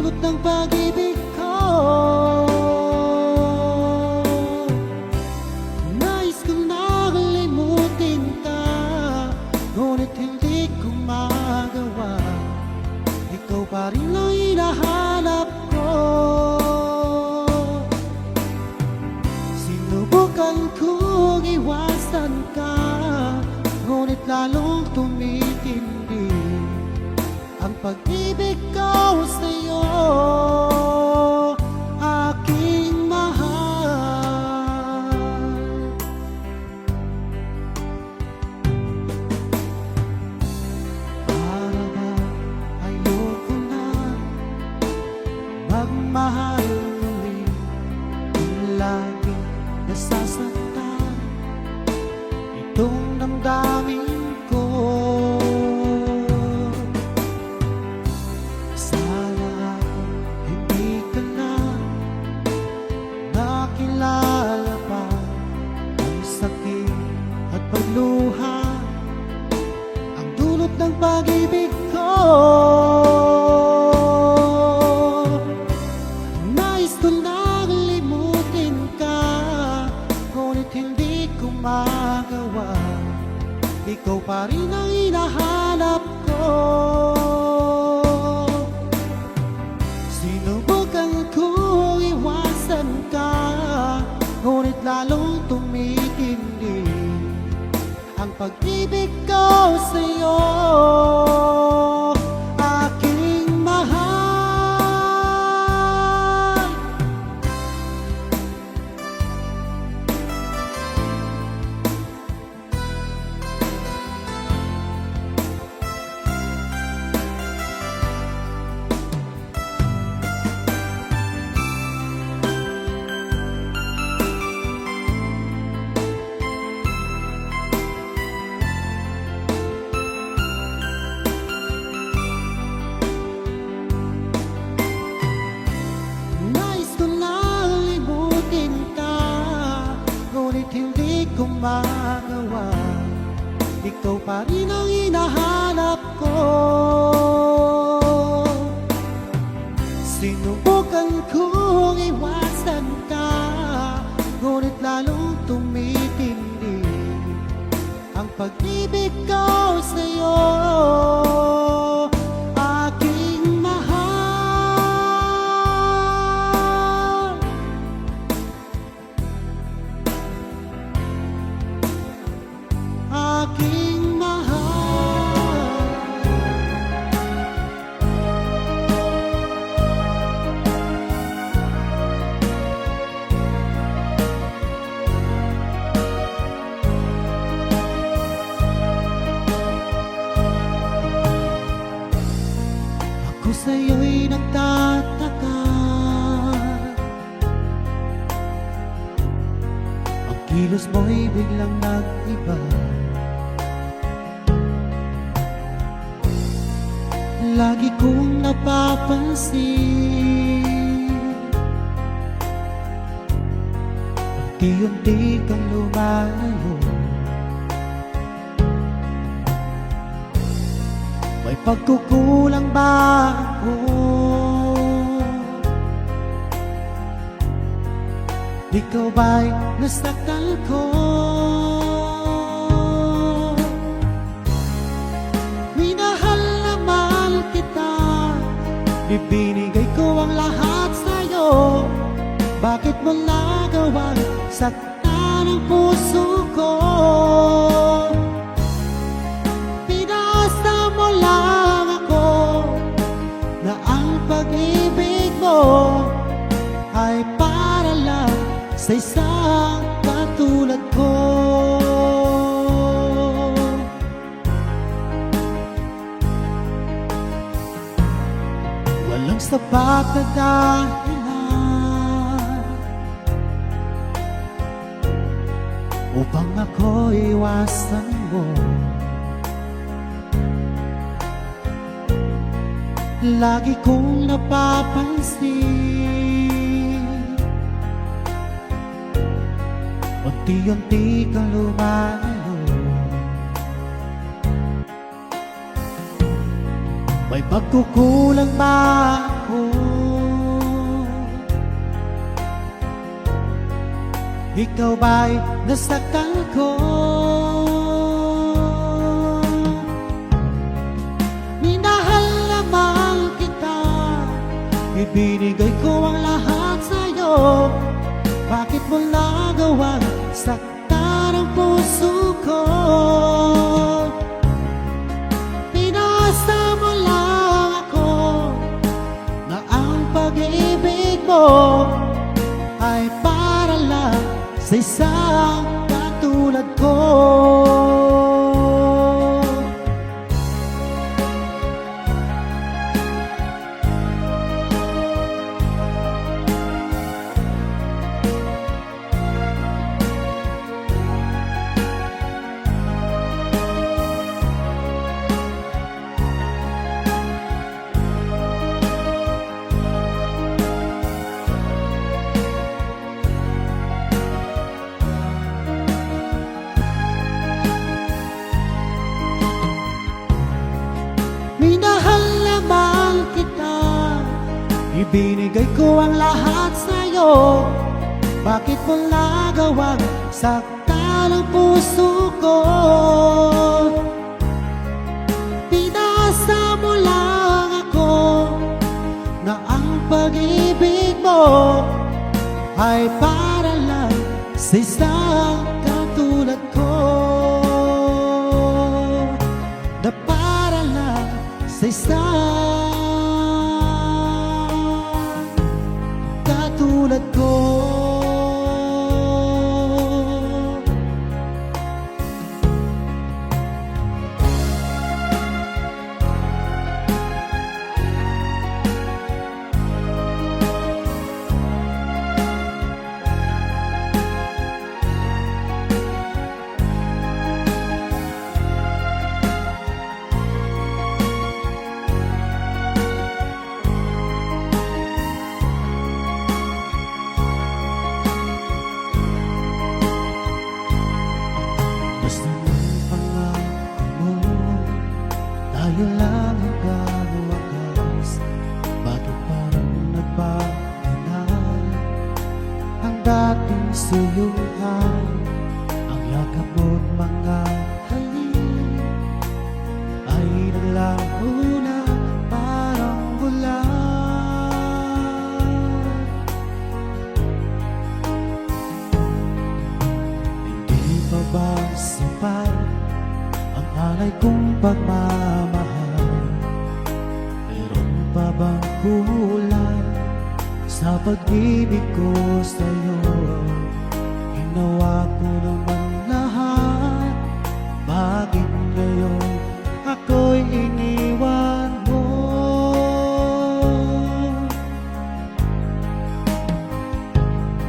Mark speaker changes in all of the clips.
Speaker 1: dulot ng pag-ibig ko. Nais kong nakalimutin ka, ngunit hindi ko magawa. Ikaw pa rin ang hinahanap ko. Sinubukan kong iwasan ka, ngunit lalong tumitindi ang pag-ibig ko sa'yo, aking mahal. Para ba ayoko na magmahal muli, kung lagi nasasaktan itong damdamin ko. Sana hindi ka na nakilala pa ang sakit at pagluha, ang dulot ng pag-ibig ko. Nais ko nakalimutin ka, ngunit hindi ko magawa. Ikaw pa rin ang hinahanap ko. Sinubukan kong iwasan ka, ngunit lalong tumitindi ang pag-ibig ko sa'yo, aking mahal. Hindi ko magawa, ikaw pa rin ang hinahanap ko. Sinubukan kong iwasan ka, ngunit lalong tumitindi ang pag-ibig ko sa'yo, aking mahal. Aking mahal. Ako sa'yo'y nagtataka, ang kilos mo'y biglang nag-iba. Lagi kong napapansin, unti-unti kang lumalayo. May pagkukulang ba ako? Ikaw ba'y nasaktan ko? Ibinigay ko ang lahat sa'yo, bakit mo nagawang saktan ang puso ko? Pinaasa mo lang ako na ang pag-ibig mo ay para lang sa isang katulad ko. Walang sapat na dahilan upang ako iwasan mo. Lagi kong napapansin, unti-unti kang lumalayo. May pagkukulang ba ako? ikaw ba'y nasaktan ko? Minahal lamang kita, ibinigay ko ang lahat sa'yo. Bakit mo nagawang saktan ang puso ko? Pinasa mo lang ako na ang pag-ibig mo ay para lang sa isang katulad ko. Minahal lamang kita, ibinigay ko ang lahat sa'yo. Bakit mo nagawang saktan ang puso ko? Pinasa mo lang ako na ang pag-ibig mo ay para lang sa isang katulad ko, na para lang sa isang katulad ko. Basta ng pangako mo, tayo lang hanggang wakas. Bakit parang nagbago na ang dating suyuan? Ang yakap mo't mga halik ay naglaho na parang bulan. Hindi pa ba sapat ang alay kong pagmamahal? Meron pa bang kulang sa pag-ibig ko sa'yo? Ginawa ko naman lahat, bakit ngayon ako'y iniwan mo?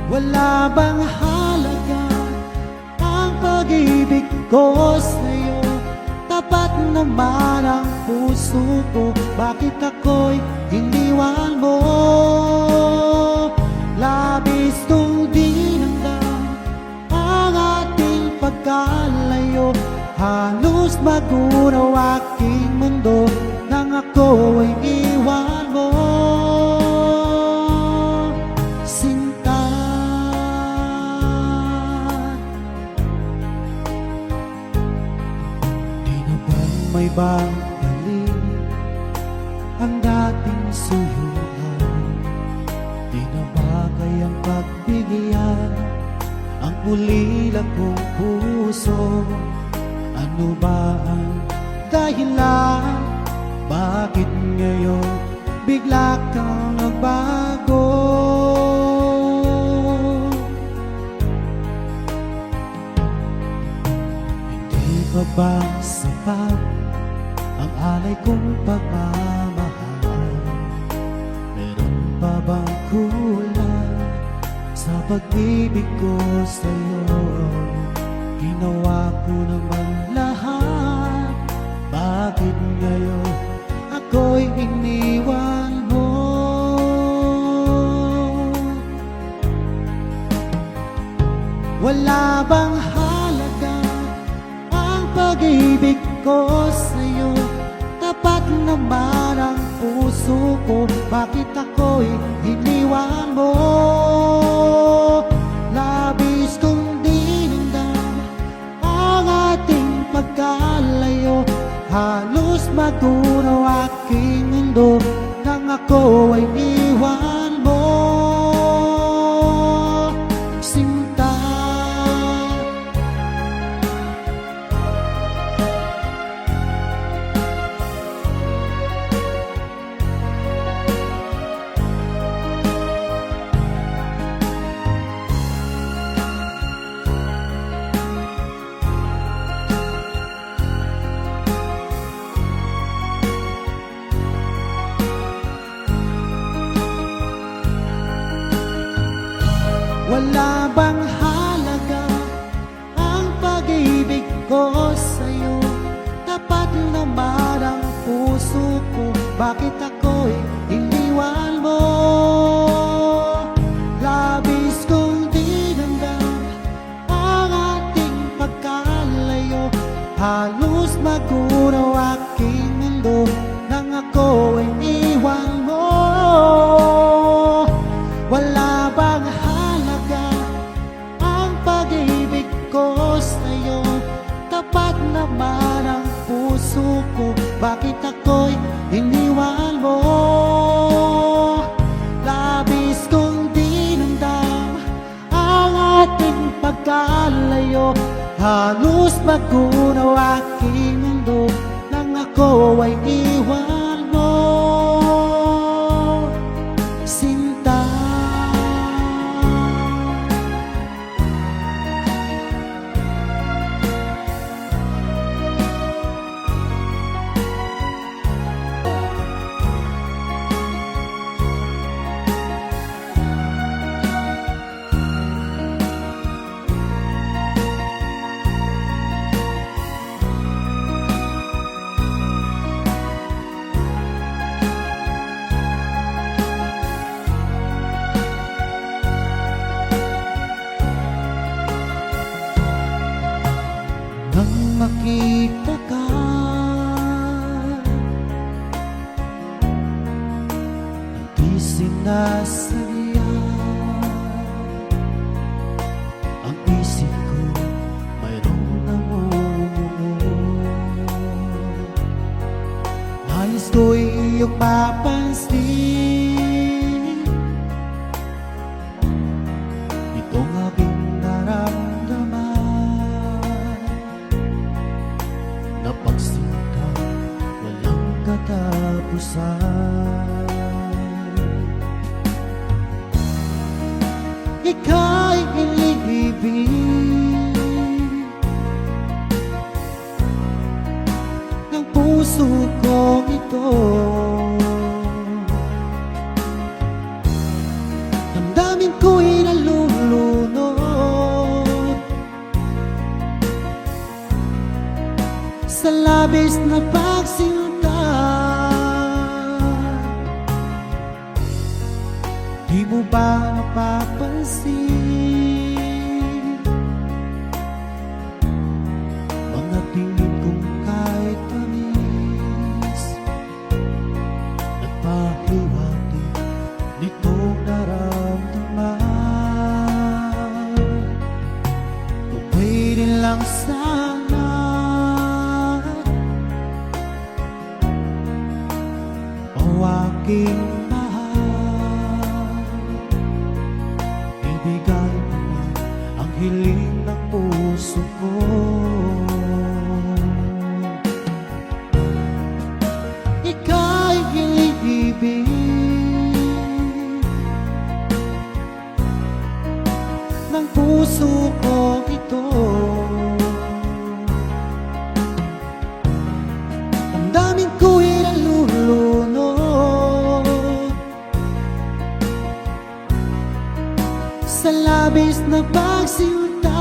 Speaker 1: Wala bang halaga ang pag-ibig ko sa'yo? Tapat naman ang puso ko, bakit ako'y iniwan mo? Labis kong dinamdam ang ating pagkalayo, halos magunaw aking mundo nang ako ay iwan mo. Sinta, di na ba may banggaling ang dating suyuan? Di na ba kayang pagbigyan ang ulila kong puso? Ano ba ang dahilan? Bakit ngayon bigla kang nagbago? Hindi pa ba sapat ang alay kong pagmamahal? Meron pa bang kulang sa pag-ibig ko sa'yo? Ginawa ko naman lahat, bakit ngayon ako'y iniwan mo? Wala bang halaga ang pag-ibig ko sa'yo? Tapat naman ang puso ko, bakit ako'y iniwan mo? Labis Halos magunaw aking mundo nang ako ay iwan mo, sinta. Wala bang halaga ang pag-ibig ko sa'yo? Tapat naman ang puso ko, bakit ako'y iniwan mo? Labis kong dinamdam ang ating pagkalayo. Halos magunaw aking mundo nang ako ay iniwan mo. Wala bang pag-ibig ko sa'yo? Tapat naman ang puso ko, bakit ako'y iniwan mo? Labis kong dinamdam ang ating pagkalayo. Halos magunaw aking mundo nang ako ay iwan mo, sinta. Nang makita ka, hindi sinasadya. Ang isip ko mayroong namumuo. Nais ko'y iyong mapansin itong aking naramdaman. Napagsinta, walang katapusan. Ika'y iniibig ng puso kong ito. Damdamin ko'y nalulunod sa labis na pagsinta. Di mo ba napapansin mga tingin kong kahit tamis? Nagpahiwatig nitong naramdaman. Kung pwede lang sana aking mahal, ibigay mo na ang hiling ng puso ko. Ika'y iniibig ng puso ko ito. Damdamin ko'y nalulunod sa labis na pagsinta.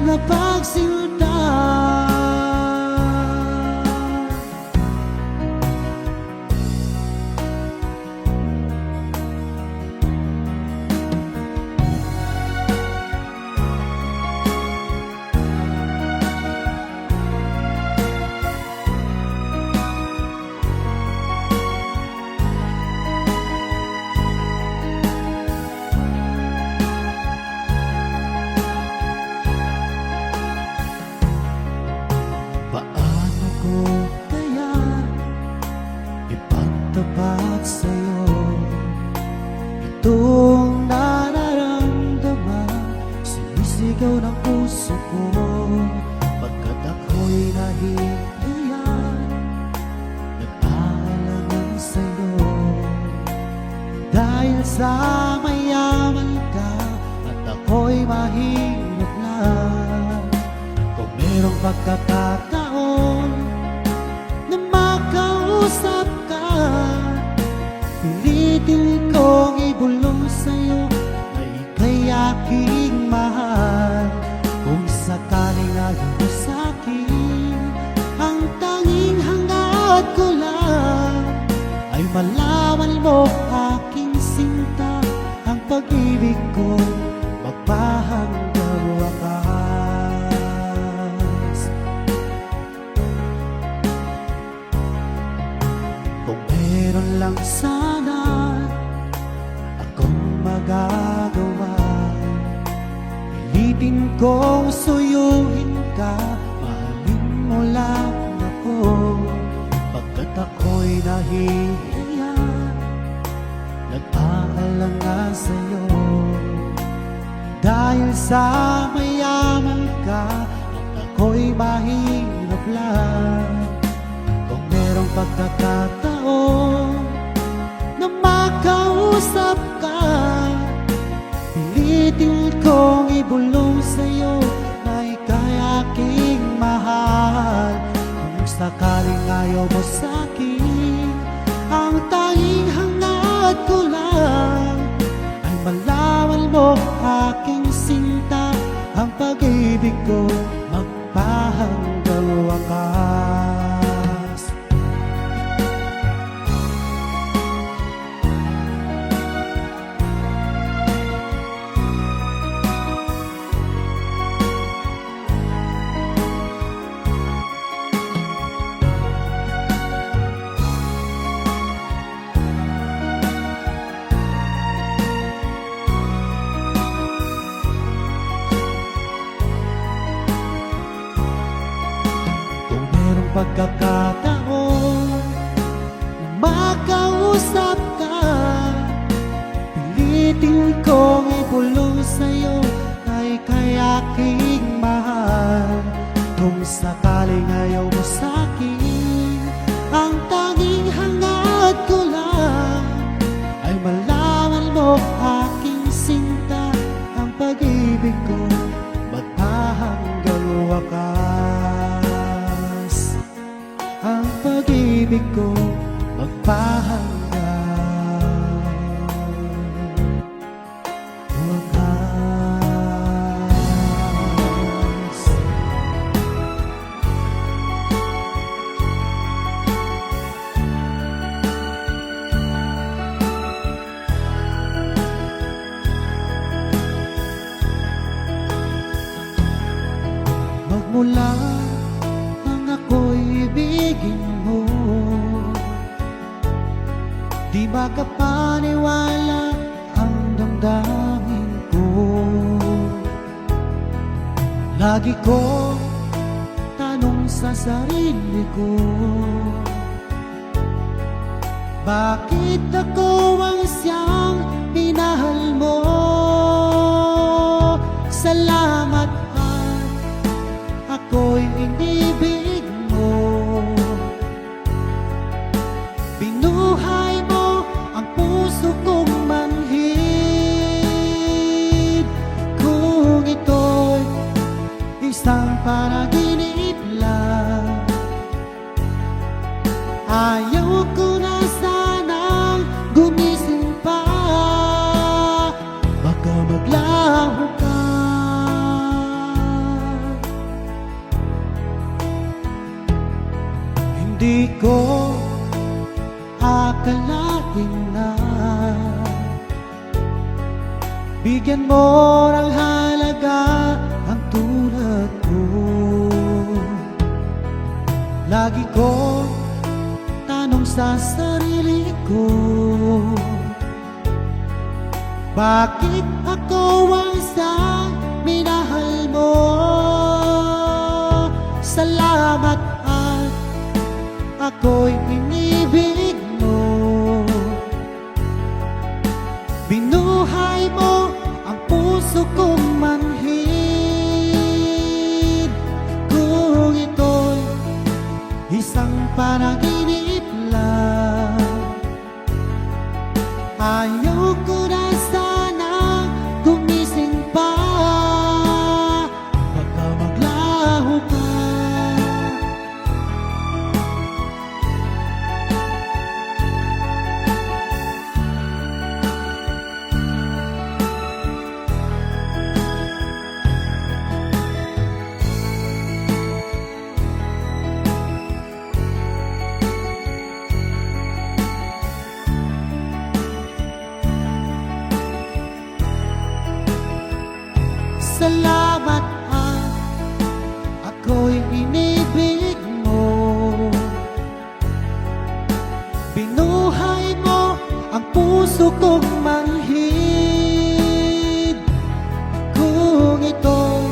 Speaker 1: na pagsinta. Paano ko kaya ipagtapat sa'yo itong nararamdaman? Sinisigaw ng puso ko pagkat ako'y nahihiyan, nag-aalangan sa'yo dahil sa mayaman ka at ako'y mahirap lang. Kung merong pagkakataon na makausap ka, pilitin kong ibulong sa'yo na ika'y aking mahal. Kung sakaling ayaw mo sa'kin, ang tanging hangad ko lang ay malaman mo aking sinta, ang pag-ibig ko magpahanggang wakas. Kung meron lang sana akong magagawa, pilitin kong suyuin ka, mahalin mo lang ako, pagkat ako'y nahihiya, nag-aalala sa'yo dahil sa mayaman ka at ako'y mahirap lang. Kung merong pagkakataon na makausap ka, pilitin kong ibulong sa'yo na ika'y aking mahal. Kung sakaling ayaw mo sa'kin, ang tanging hangad ko lang ay malaman mo aking sinta, ang pag-ibig ko magpahanggang wakas. Pagkakataon na makausap ka, pilitin kong ibulong sa'yo na ika'y aking mahal. Kung sakaling ayaw mo sa'kin, ang tanging hangad ko lang ay malaman mo aking sinta, ang pag-ibig ko magpahanggang wakas. Ang pag-ibig ko magpahanggang wakas. Magmula ang ako'y ibigin mo, di makapaniwala ang damdamin ko. Lagi ko tanong sa sarili ko, bakit ako ang siyang minahal mo? Salamat at ako'y inibig mo. Binuhay mo ang puso kong manhid. Kung ito'y isang panaginip lang, ayaw ko na sanang gumising pa. Baka maglaho ka. akin na. Bigyan mo ng halaga ang tulad ko. Lagi ko tanong sa sarili ko, bakit ako ang isang minahal mo? Salamat at ako'y inibig mo. Binuhay mo ang puso kong manhid. Kung ito'y isang panaginip lang, ayaw ko na sana gumising pa. Baka maglaho ka. Salamat at ako'y inibig mo. Binuhay mo ang puso kong manhid. Kung ito'y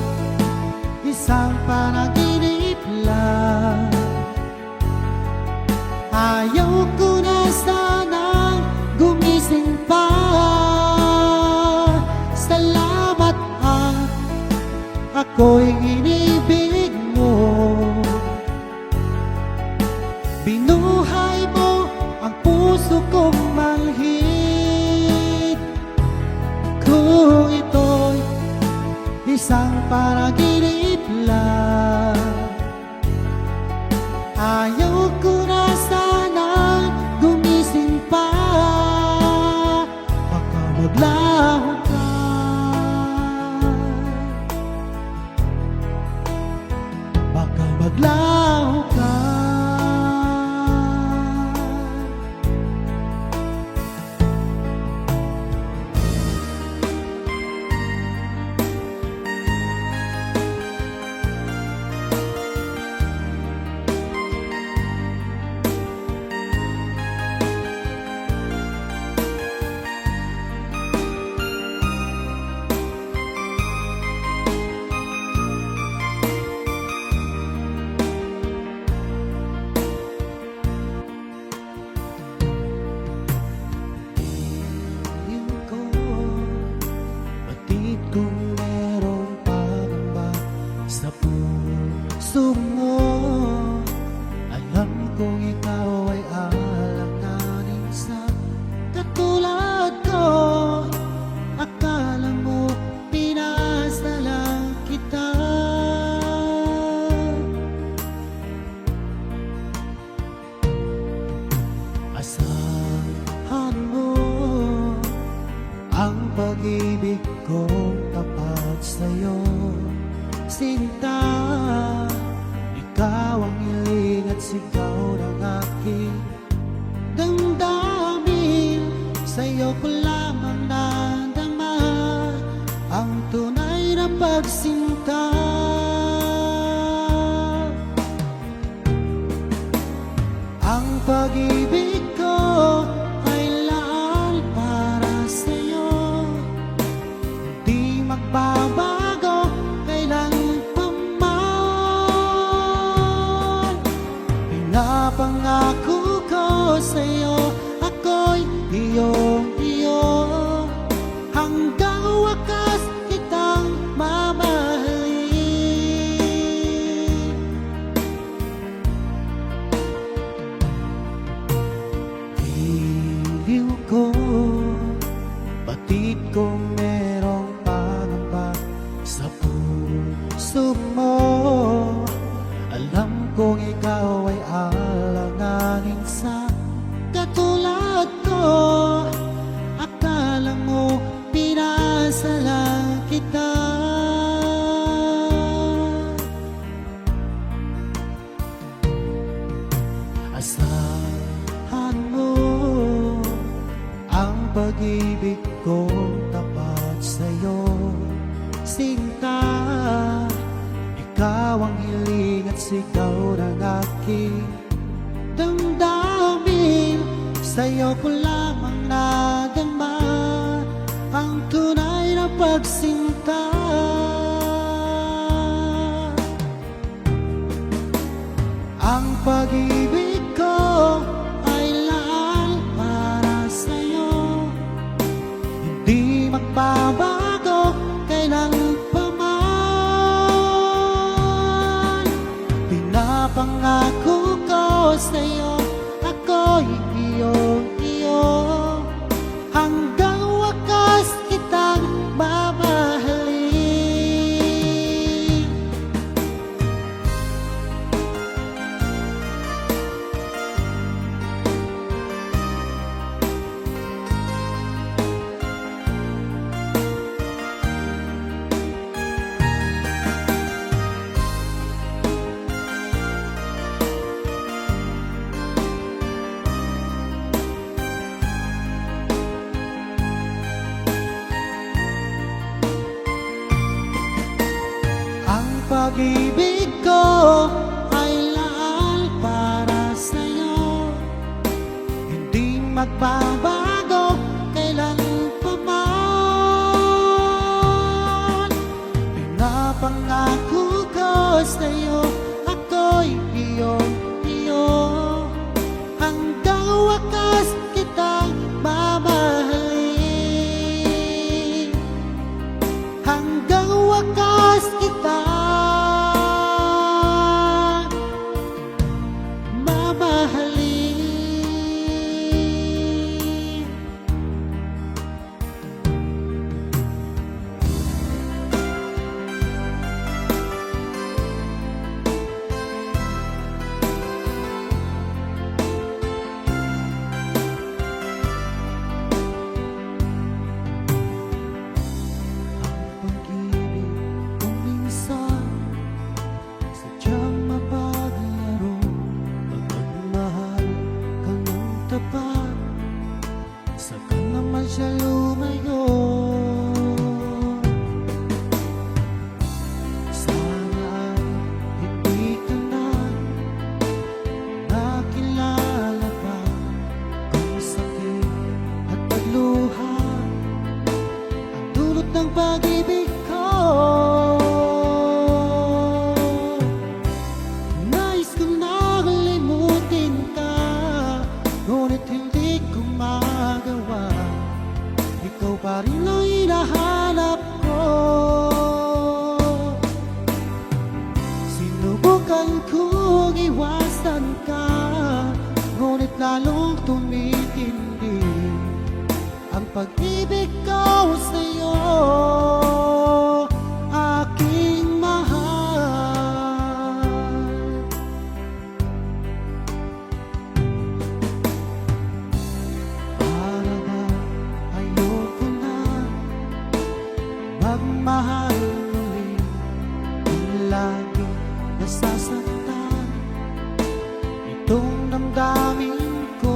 Speaker 1: isang panaginip lang, ayaw ko na sanang gumising pa. Salamat at ako'y inibig mo. Binuhay mo ang puso kong manhid. Kung ito'y isang panaginip lang, ayaw ko na sanang gumising pa. Baka maglaho ka. Baka maglaho ka. Kung meron pangamba sa puso mo, alam kong ikaw ay alanganin sa katulad ko. Akala mo pinasa lang kita. Asahan mo ang pag-ibig kong tapat sa'yo, sinta. Ikaw ang hiling at sigaw ng aking damdamin. Sa'yo ko lamang nadama ang tunay na pagsinta. Ang pag-ibig ko ay laan para sa'yo, di magbabago kailan pa man. Pinapangako ko sa'yo, ako'y iyong-iyo. Hanggang wakas kitang mamahalin. pag-ibig kong tapat sa'yo, sinta. Ikaw ang hiling at sigaw ng aking damdamin. Sa'yo ko lamang nadama ang tunay na pagsinta. Ang pag-ibig ko ay laan para sa'yo, hindi magbabago kailan pa man. Pinapangako ko sa'yo, ako'y iyong-iyo, hanggang wakas kitang mamahalin. Pag-ibig ko ay laan para sa'yo, hindi magbabago kailan pa man. Pinapangako ko sa'yo, ako'y iyong-iyo, hanggang wakas kitang mamahalin. Hanggang wakas kita saka naman siya lumayo. Sana hindi ka na nakilala pa ang sakit at pagluha, ang dulot ng pag-ibig ko. Nais kong nakalimutin ka, ngunit hindi ko magawa. Ikaw pa rin ang hinahanap ko. Sinubukan kong iwasan ka, ngunit lalong tumitindi ang pag-ibig ko sa'yo, aking mahal. Para ba ayoko na magmahal muli, kung lagi nasasaktan itong damdamin ko.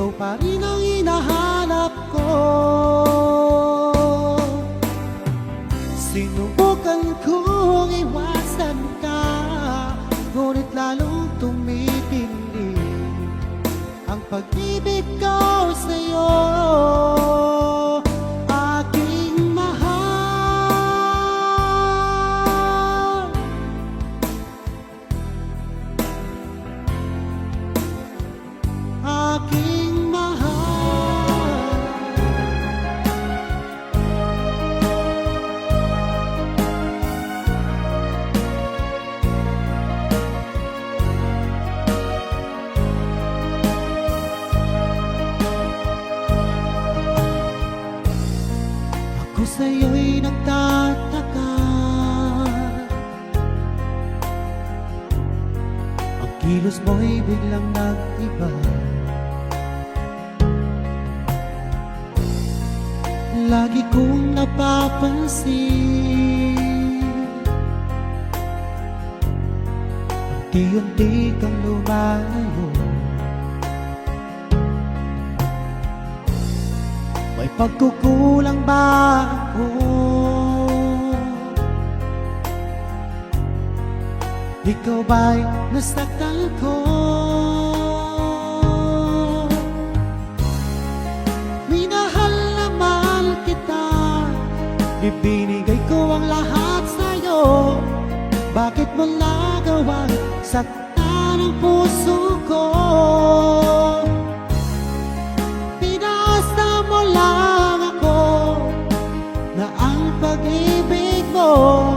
Speaker 1: ikaw pa rin ang hinahanap ko. Sinubukan kong iwasan ka, ngunit lalong tumitindi ang pag-ibig ko sa'yo, aking mahal. Aking mahal. Ako sa'yo'y nagtataka, ang kilos mo'y biglang nag-iba. Lagi kong napapansin, unti-unti kang lumalayo. May pagkukulang ba ako? Ikaw ba'y nasaktan ko? Minahal naman kita, ibinigay ko ang lahat sa'yo. Bakit mo nagawang saktan ang puso ko? Pinasa mo lang ako na ang pag-ibig mo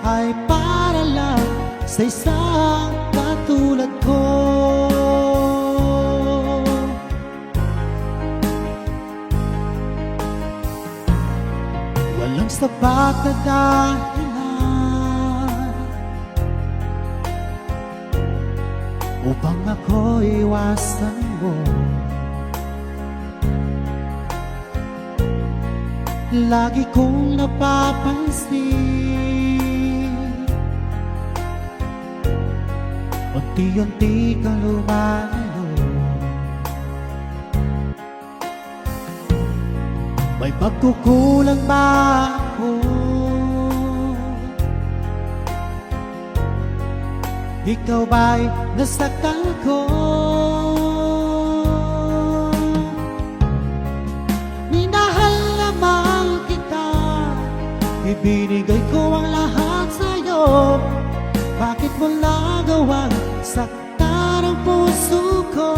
Speaker 1: ay para lang sa isang katulad ko. Walang sapat na dahilan upang ako iwasan mo. Lagi kong napapansin, unti-unti kang lumalayo. May pagkukulang ba ako? Ikaw ba'y nasaktan ko? Minahal naman kita, ibinigay ko ang lahat sa'yo. Bakit mo nagawang saktan ang puso ko?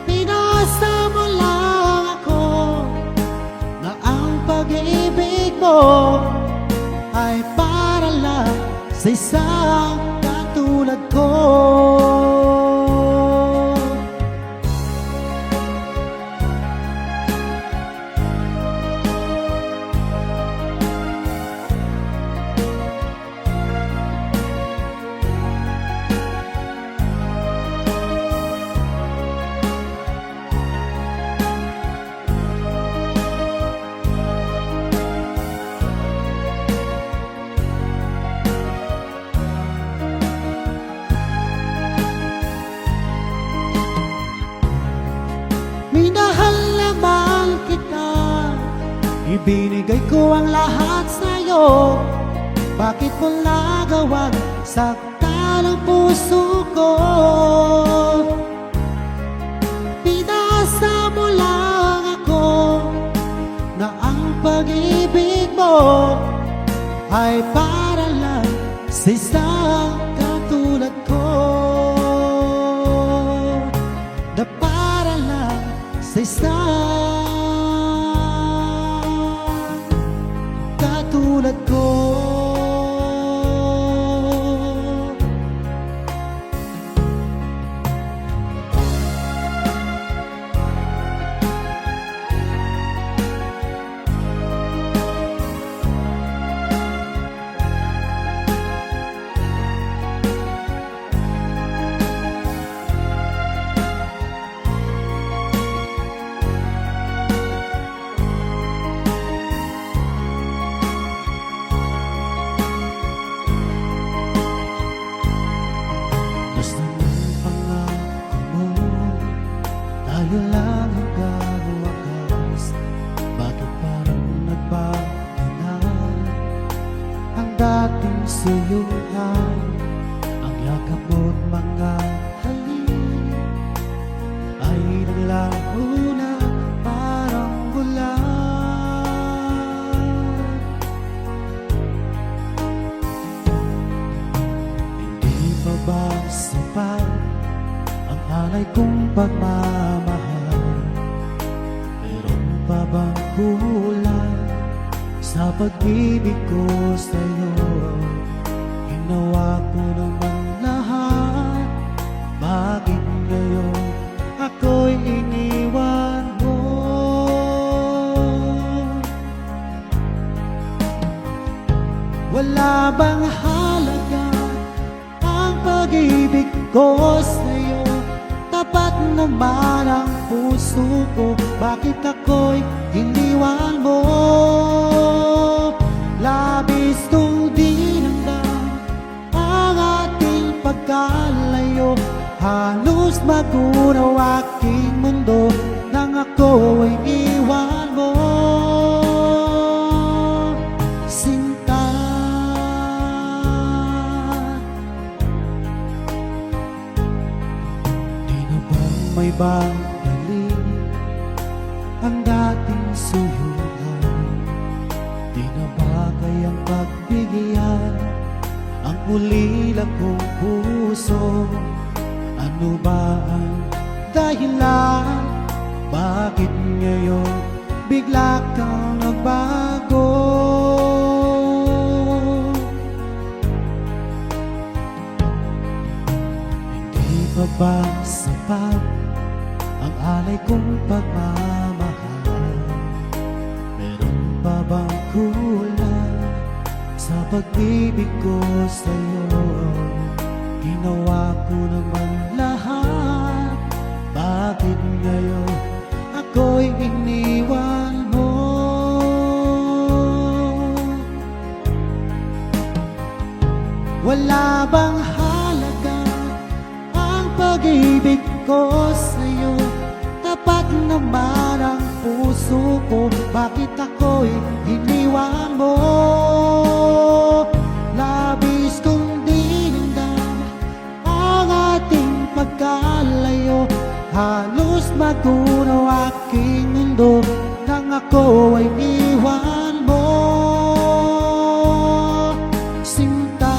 Speaker 1: Pinasa mo lang ako na ang pag-ibig mo ay para lang sa isang katulad ko. Minahal naman kita, ibinigay ko ang lahat sa'yo. Bakit mo nagawang saktan ang puso ko? Pinasa mo lang ako na ang pag-ibig mo ay para lang sa isang katulad ko, na para lang sa isang katulad ko. pag-ibig ko sa'yo. Ginawa ko naman lahat, bakit ngayon ako'y iniwan mo? Wala bang halaga ang pag-ibig ko sa'yo? Tapat naman ang puso ko, bakit ako'y iniwan mo? Labis kong dinamdam ang ating pagkalayo, halos magunaw aking mundo nang ako ay iwan mo. Sinta, di na bang may banggaling ang dating suyuan? Di na ba kayang pagbigyan ang ulila kong puso? Ano ba ang dahilan? Bakit ngayon bigla kang nagbago? Hindi pa ba sapat ang alay kong pagmamahal? Meron pa bang kulang sa pag-ibig ko sa'yo? Ginawa ko naman lahat, bakit ngayon ako'y iniwan mo? Wala bang halaga ang pag-ibig ko sa'yo? Tapat naman ang puso ko, bakit ako'y iniwan mo? Labis kong dinamdam ang ating pagkalayo, halos magunaw aking mundo nang ako ay iwan mo. Sinta,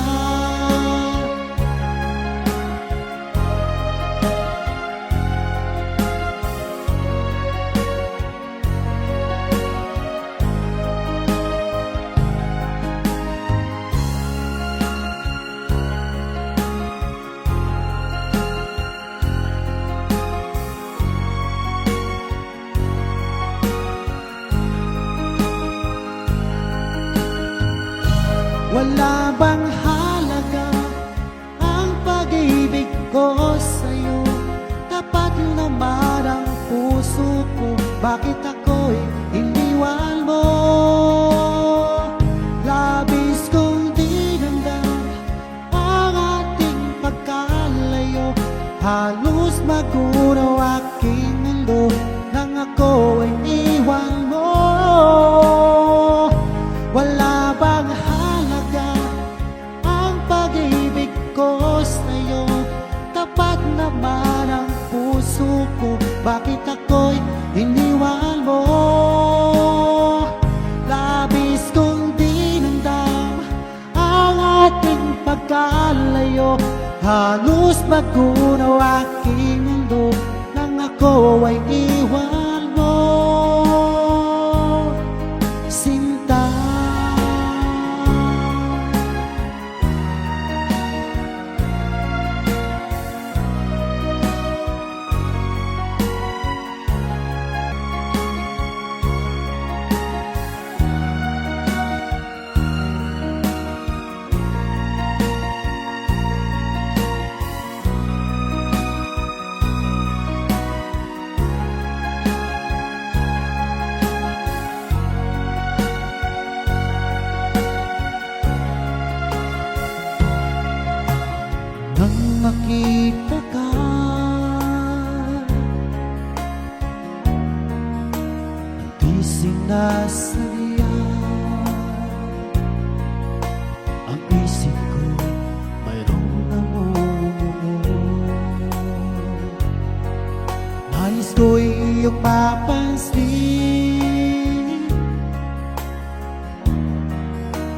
Speaker 1: wala bang halaga ang pag-ibig ko sa'yo? Tapat naman ang puso ko, bakit ako'y iniwan mo? Labis kong dinamdam ang ating pagkalayo, halos magunaw aking mundo nang ako ay iwan mo. Wala bang halaga ang pag-ibig ko sa'yo? Tapat naman ang puso ko, bakit ako'y iniwan mo? Labis kong dinamdam ang ating pagkalayo, halos magunaw aking mundo nang ako ay iwan mo. Sinta, nang makita ka, nagising na sa ang isip ko mayroong namumuo. Nais ko'y iyong mapansin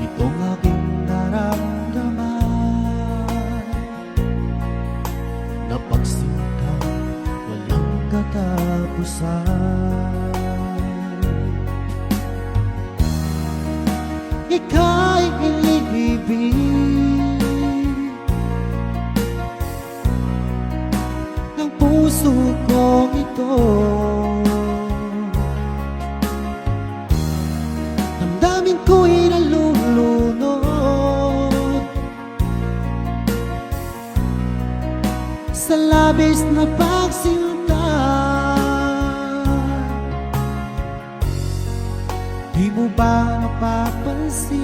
Speaker 1: itong aking naramdaman, na pagsinta walang katapusan. ika'y iniibig ng puso kong ito. Damdamin ko'y nalulunod sa labis na pagsinta. Di mo ba napapansin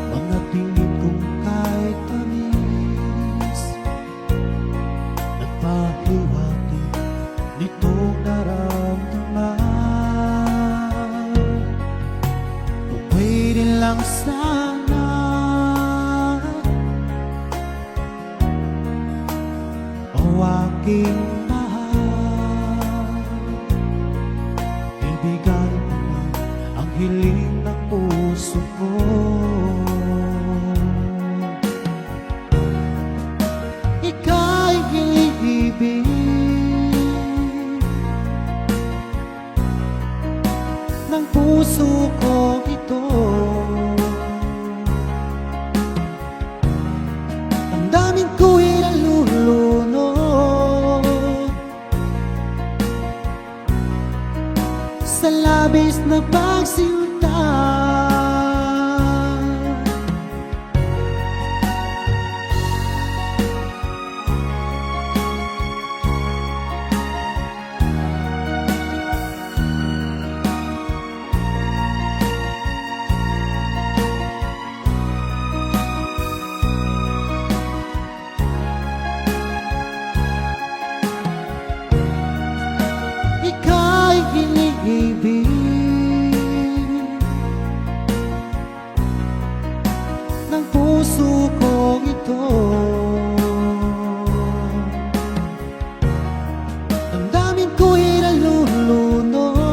Speaker 1: mga tingin kong kahit tamis, nagpahiwatig nitong naramdaman. Kung pwede lang sana o aking mahal, ibigay mo na ang hiling ng puso ko. Ika'y iniibig ng puso ko ito. Ang daming ko'y nalulunod sa labis na pagsinta. Ika'y iniibig ng puso kong ito. Damdamin ko'y nalulunod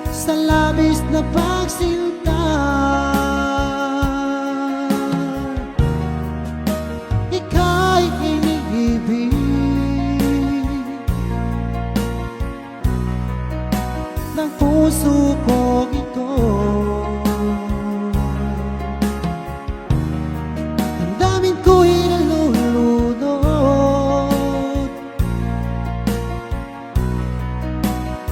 Speaker 1: sa labis na pagsinta. Ika'y iniibig ng puso kong ito. Damdamin ko'y nalulunod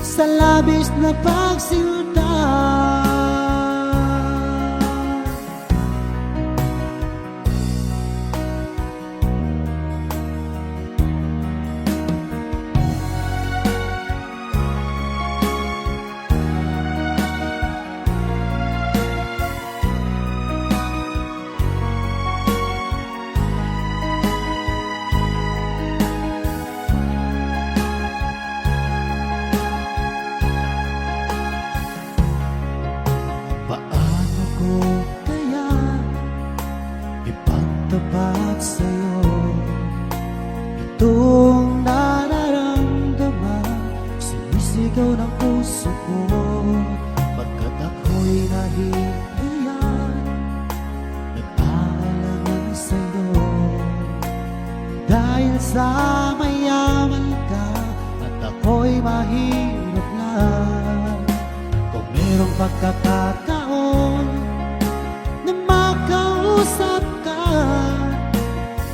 Speaker 1: sa labis na pagsinta. Paano ko kaya ipagtapat sa'yo itong nararamdaman? Sinisigaw ng puso ko pagkat ako'y nahihiya, nag-aalangan sa'yo dahil sa mayaman ka at ako'y mahirap lang. Kung merong pagkakataon na makausap ka,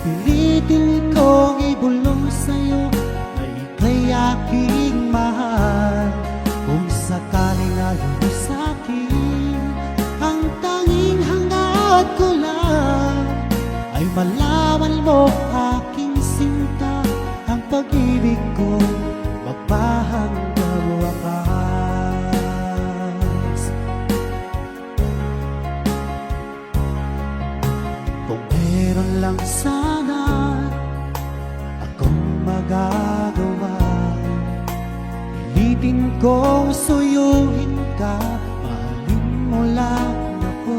Speaker 1: pilitin kong ibulong sa'yo na ika'y aking mahal. Kung sakaling ayaw sa'kin, ang tanging hangad ko lang ay malaman mo aking sinta, ang pag-ibig ko magpahanggang wakas. Kung meron lang sana akong magagawa, pilitin kong suyuin ka, mahalin mo lang ako,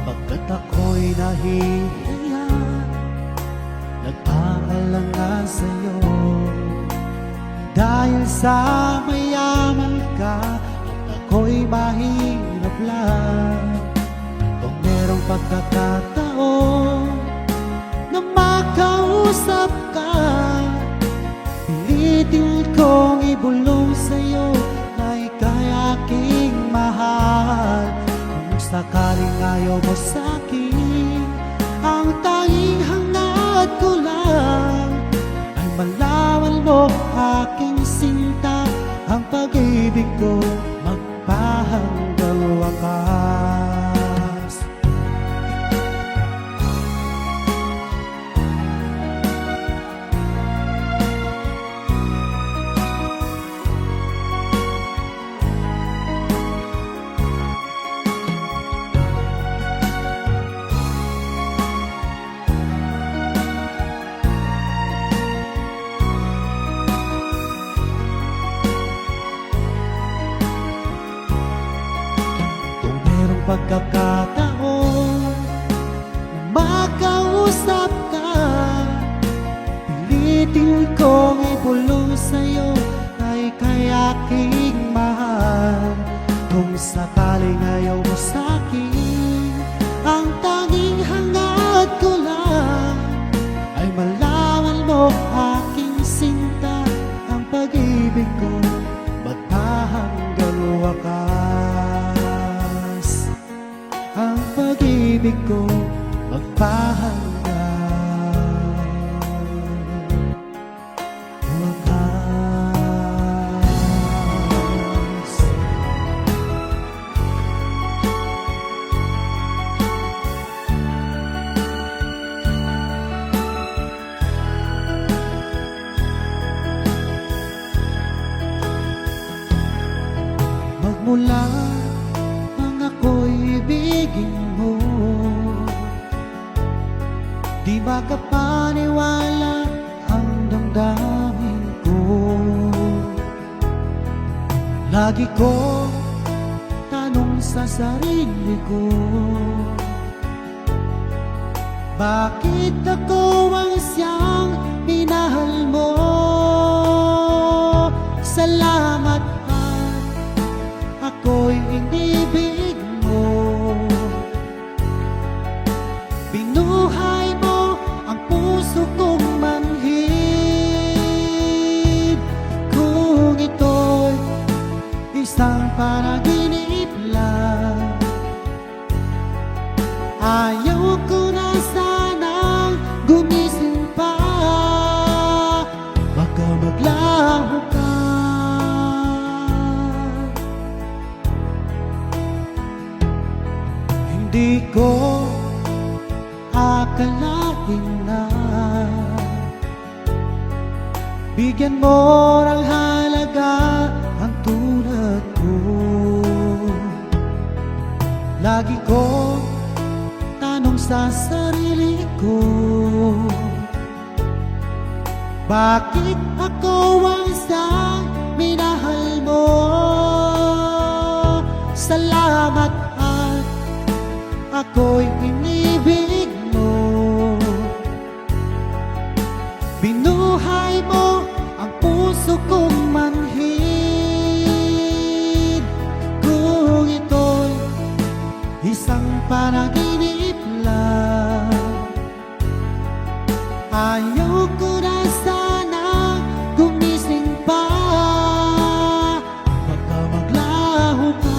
Speaker 1: pagkat ako'y nahihiya, nag-aalangan sa'yo dahil sa mayaman ka at ako'y mahirap lang. Kung merong pagkakataon na makausap ka, sakaling ayaw mo sa'kin, ang tanging hangad ko lang ay malaman mo aking sinta, ang pag-ibig ko magpahanggang wakas. Pagkakataon na makausap ka, pilitin kong ibulong sa'yo ay kay aking mahal. Kung sakaling ayaw mo sa'kin, ang tanging hangad ko lang ay malaman mo aking sinta, ang pag-ibig ko magpahanggang wakas. Ang pag-ibig ko magpahanggang wakas. Magmula ako'y ibigin mo, di makapaniwala ang damdamin ko. Lagi ko tanong sa sarili ko, bakit ako ang siyang minahal mo? Salamat at ako'y inibig mo. Binuhay mo ang puso kong manhid. Kung ito'y isang panaginip lang, ayaw ko na sanang gumising pa. Baka maglaho ka. Hindi ko akalain na bigyan mo ng halaga ang tulad ko. Lagi ko tanong sa sarili ko, bakit ako ang siyang minahal mo? Salamat at ako'y inibig mo. Binuhay mo ang puso kong manhid. Kung ito'y isang panaginip lang, ayaw ko na sana gumising pa. Baka maglaho ka.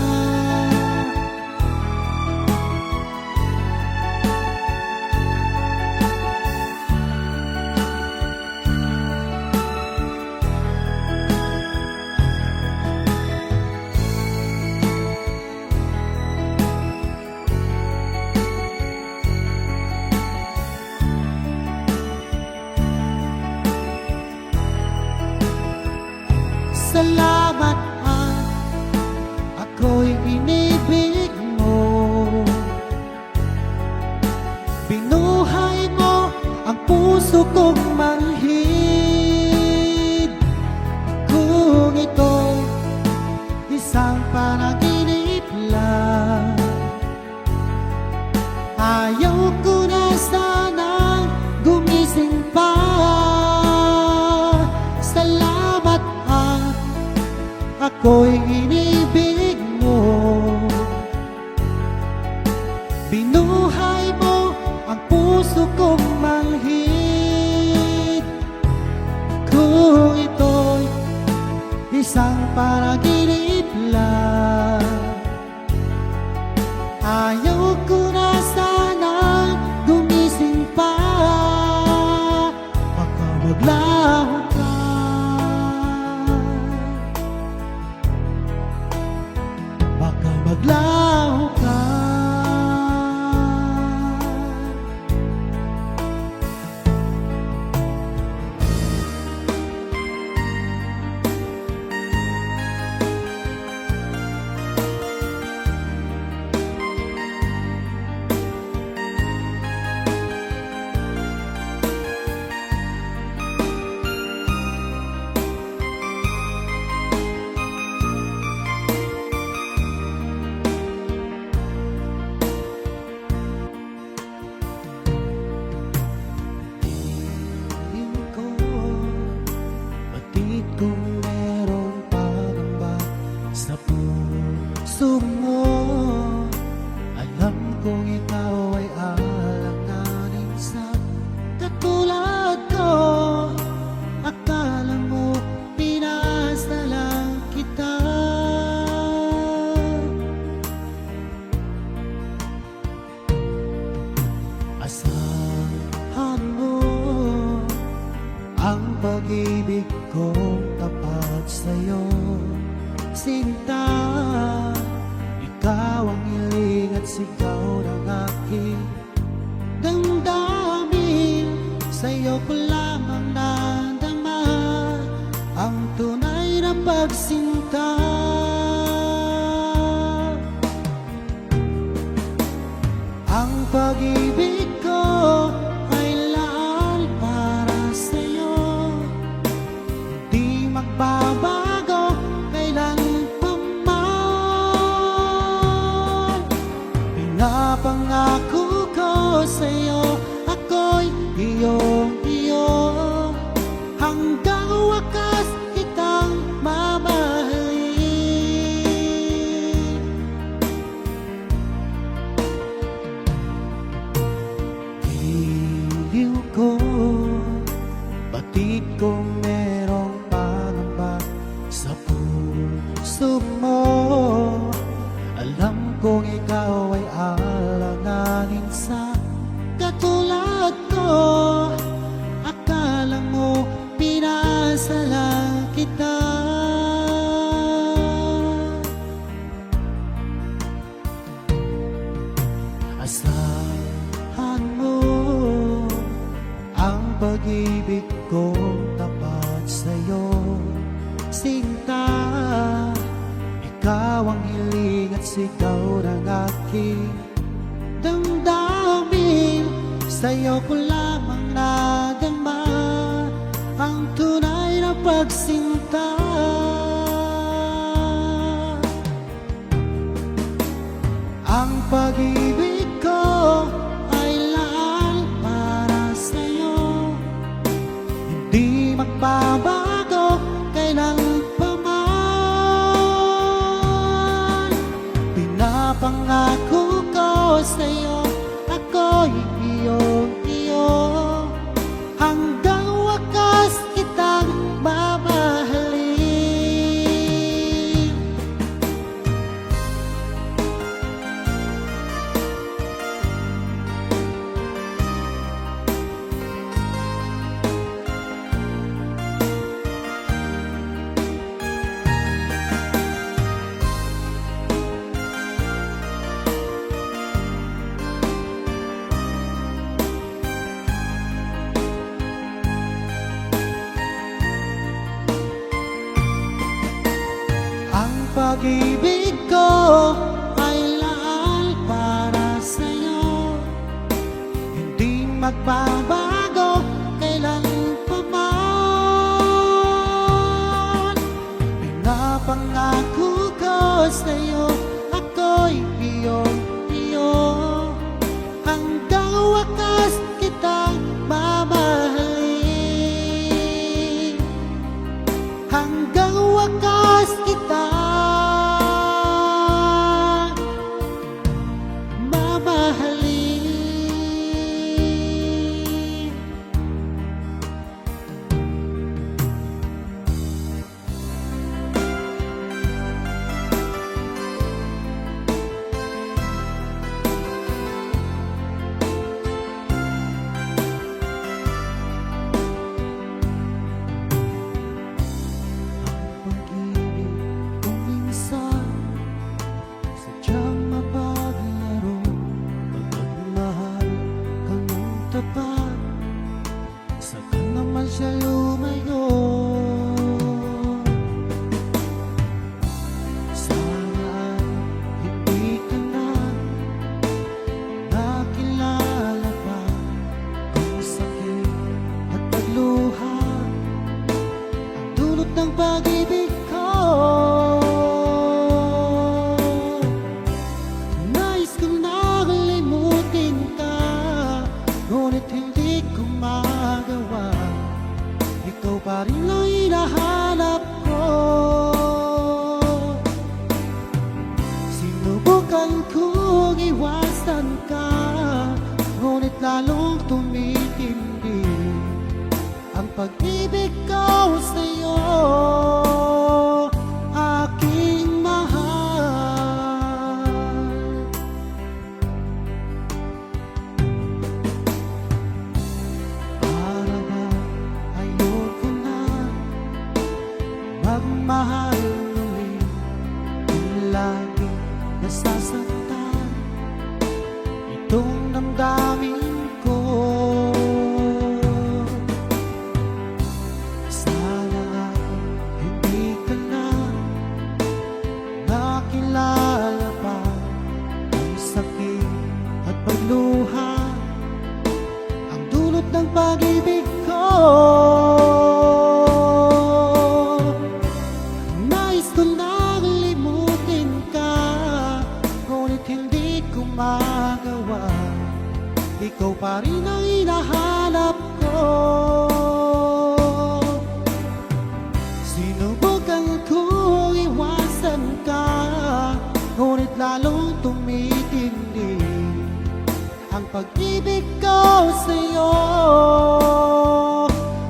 Speaker 1: Salamat at ako'y inibig mo. Binuhay mo ang puso kong manhid. Kung ito'y isang panaginip lang, ayaw ko na sanang gumising pa. Salamat at ako'y inibig mo. Binuhay mo ang puso kong manhid. Kung ito'y isang panaginip lang, pag-ibig kong tapat sa'yo, sinta. Ikaw ang hiling at sigaw ng aking damdamin. Sa'yo ko lamang nadama ang tunay na pagsinta. Ang pag-ibig ko ay laan para sa'yo, di magbabago kailan pa man. Pinapangako ko sa'yo, ako'y iyong-iyo, hanggang wakas kitang mamahalin. Hiliw ko, batid kong merong pangamba sa puso mo. Alam kong ikaw ay alanganin sa katulad ko. Akala mo pinasa lang kita. Asahan mo ang pag-ibig kong tapat sa'yo, sinta. Ikaw ang hiling at sigaw ng aking damdamin. Sa'yo ko lamang nadama ang tunay na pagsinta. Ang pag-ibig ko ay laan para sa'yo, hindi magbabago kailan pa man. Pinapangako ko sa'yo, ako'y iyong-iyo, hanggang wakas kitang mamahalin. Ang pag-ibig ko ay laan para sa'yo, hindi magbabago kailan pa man. Pinapangako ko sa'yo, ako'y iyong-iyo, hanggang wakas kitang mamahalin. Hanggang wakas kita mamahalin. Saka naman siya lumayo. Sana hindi ka na nakilala pa ang sakit at pagluha, ang dulot ng pag-ibig ko. Nais ko na kalimutin ka, ngunit hindi ko magawa. Ikaw pa rin ang hinahanap ko. Sinubukan kong iwasan ka, ngunit lalong tumitindi ang pag-ibig ko sa'yo, aking mahal. Para ba ayoko na ikot ng pag-ibig ko. Nais ko nang limutin ka, ngunit hindi ko magawa. Ikaw pa rin ang hinahanap ko. Sinubukan kong iwasan ka, ngunit lalong tumitindi ang pag-ibig ko sa'yo,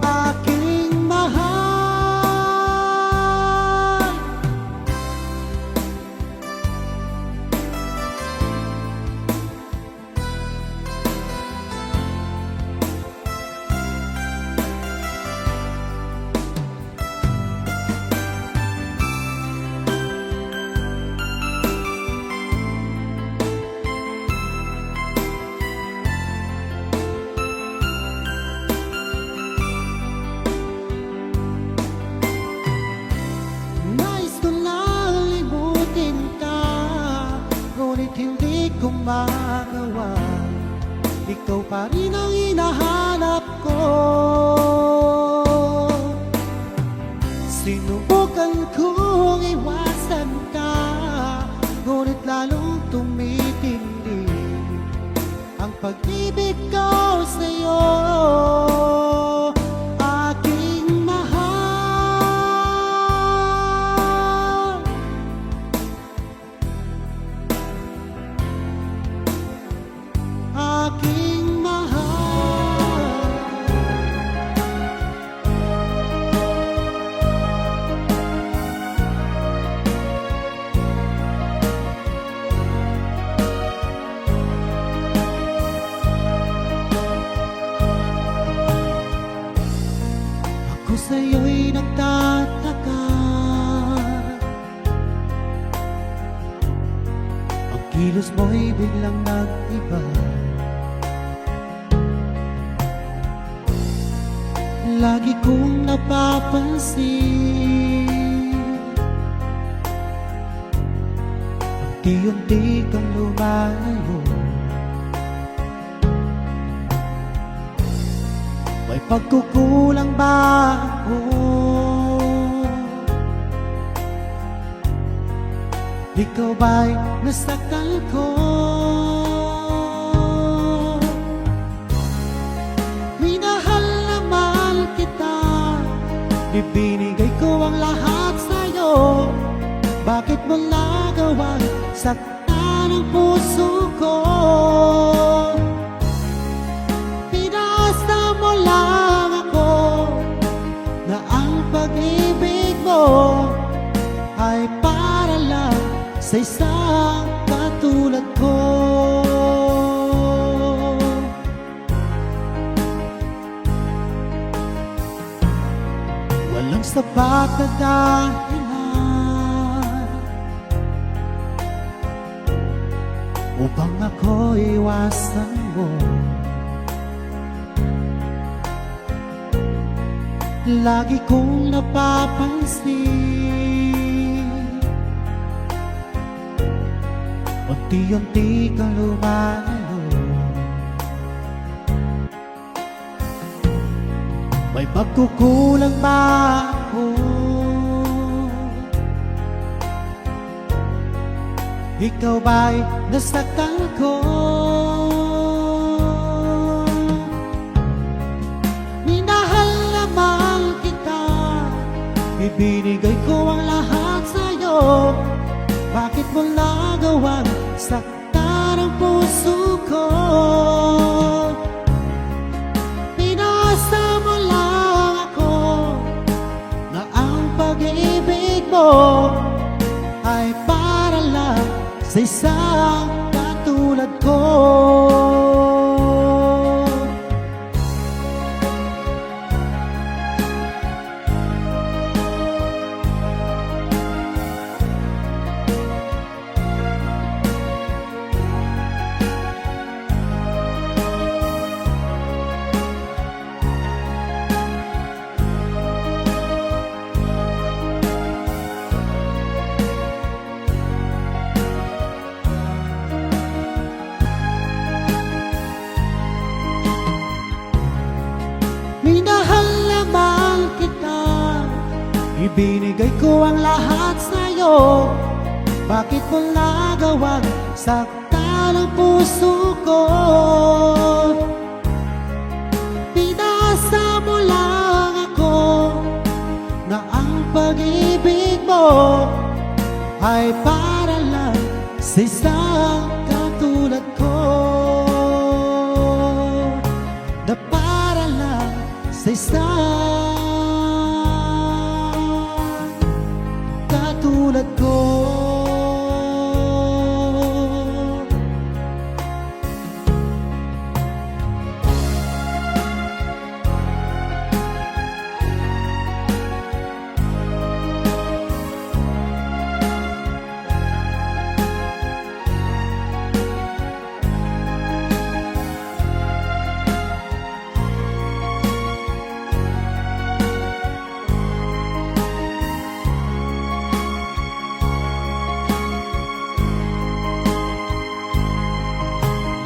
Speaker 1: aking mahal. Hindi ko magawa, ikaw pa rin ang hinahanap ko. Sinubukan kong iwasan ka, ngunit lalong tumitindi ang pag-ibig ko sa'yo, aking mahal. Aking mahal. Ako sa'yo'y nagtataka, ang kilos mo'y biglang nag-iba. Lagi kong napapansin, unti-unti kang lumalayo. May pagkukulang ba ako? Ikaw ba'y nasaktan ko? Ibinigay ko ang lahat sa'yo, bakit mo nagawang saktan ang puso ko? Pinasa mo lang ako na ang pag-ibig mo ay para lang sa isang katulad ko. Walang sapat na dahilan upang ako iwasan mo. Lagi kong napapansin, unti-unti kang lumalayo. May pagkukulang ba ako? Ikaw ba'y nasaktan ko? Minahal naman kita, ibinigay ko ang lahat sa'yo, bakit mo nagawang saktan ang puso ko? Pinasa mo lang ako na ang pag-ibig mo ay para lang sa isang katulad ko. Ibinigay ko ang lahat sa'yo, bakit mo nagawang saktan ang puso ko? Pinasa mo lang ako na ang pag-ibig mo ay para lang sa isang katulad ko, na para lang sa isang katulad ko.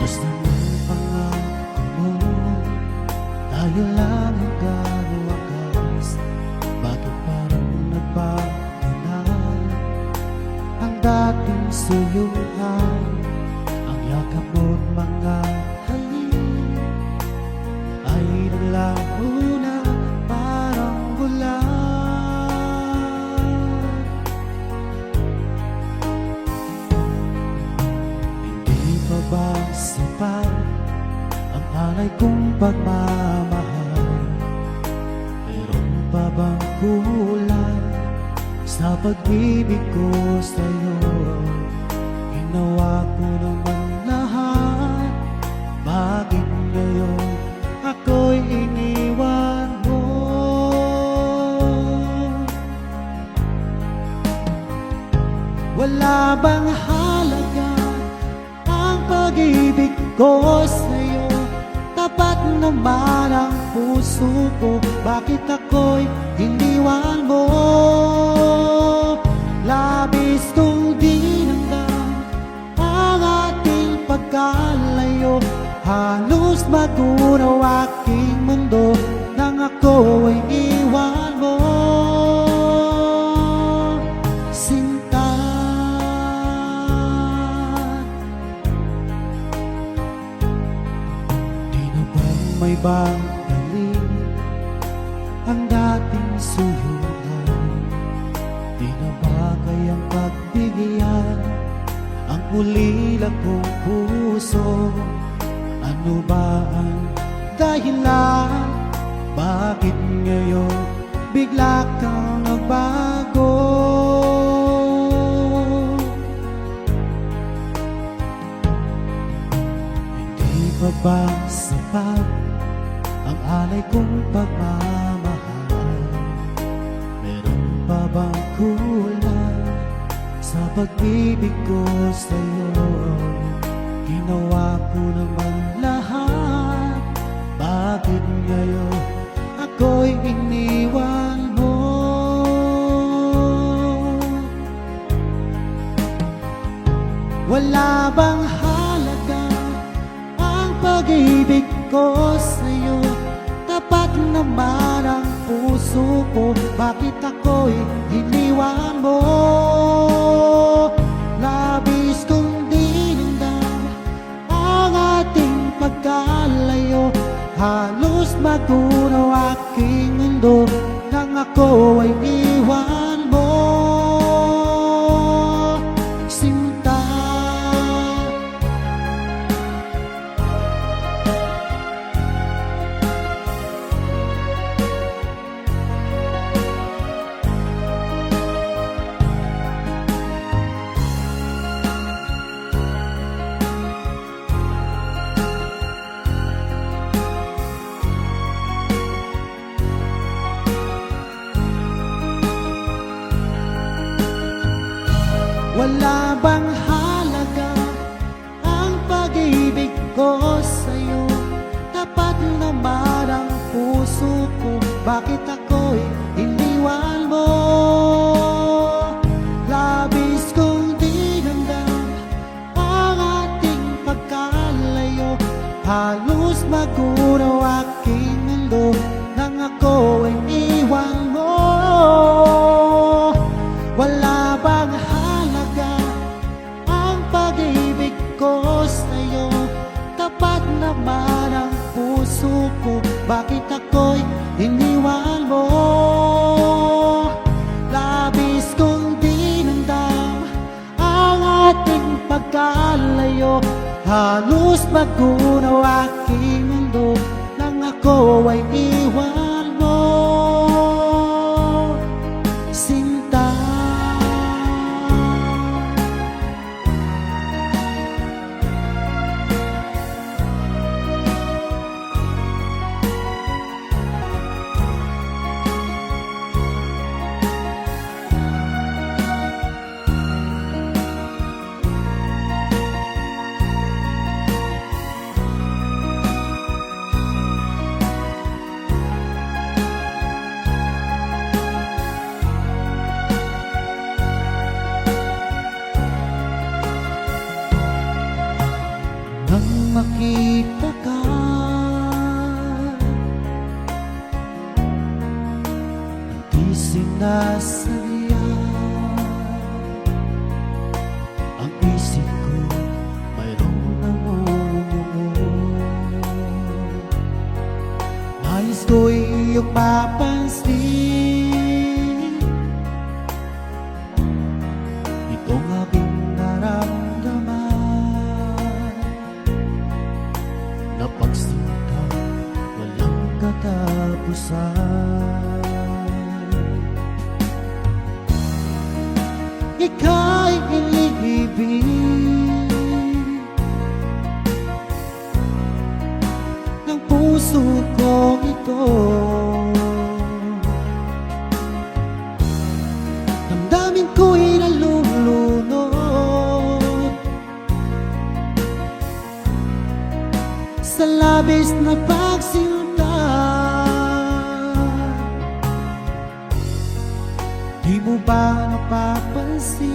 Speaker 1: Basta ng pangako mo, tayo lang hanggang wakas. Bakit parang nagbago na ang dating suyuan? Ang yakap mo't mga halik ay naglaho na parang bulan. Hindi pa ba sapat ang alay kong pagmamahal? Meron pa bang kulang sa pag-ibig ko sa'yo? Ginawa ko naman lahat, bakit ngayon ako'y iniwan mo? Wala bang halaga ang pag-ibig ko sa'yo? Tapat naman ang puso ko, bakit ako'y iniwan mo? Labis kong dinamdam ang ating pagkalayo, halos magunaw aking mundo nang ako ay iwan mo. Sinta, di na bang may banggaling ang dating suyuan? Di na ba kayang pagbigyan ang ulila kong puso? Ano ba ang dahilan? Bakit ngayon bigla kang nagbago? Hindi pa ba sapat ang alay kong pagmamahal? Meron pa bang kulang sa pag-ibig ko sa'yo? Ginawa ko naman lahat, bakit ngayon ako'y iniwan mo? Wala bang halaga ang pag-ibig ko sa'yo? Tapat naman ang puso ko, bakit ako'y iniwan mo? Labis kong dinamdam ang ating pagkalayo, halos magunaw aking mundo nang ako ay iwan mo. Sinta, wala bang halaga ang pag-ibig ko sa'yo? Tapat naman ang puso ko, bakit ako'y iniwan mo? Labis kong dinamdam ang ating pagkalayo, halos magunaw aking mundo nang ako ay iwan mo. bakit ako'y iniwan mo? Labis kong dinamdam ang ating pagkalayo, halos magunaw aking mundo nang ako ay iwan mo, sinta. Nang makita ka, nagising na saya ang isip ko, mayroong namumuo. Nais ko'y iyong mapansin itong aking naramdaman na pagsinta walang katapusan. Ika'y iniibig ng puso ko ito, damdamin ko'y nalulunod sa labis na pagsinta. Di mo ba napapansin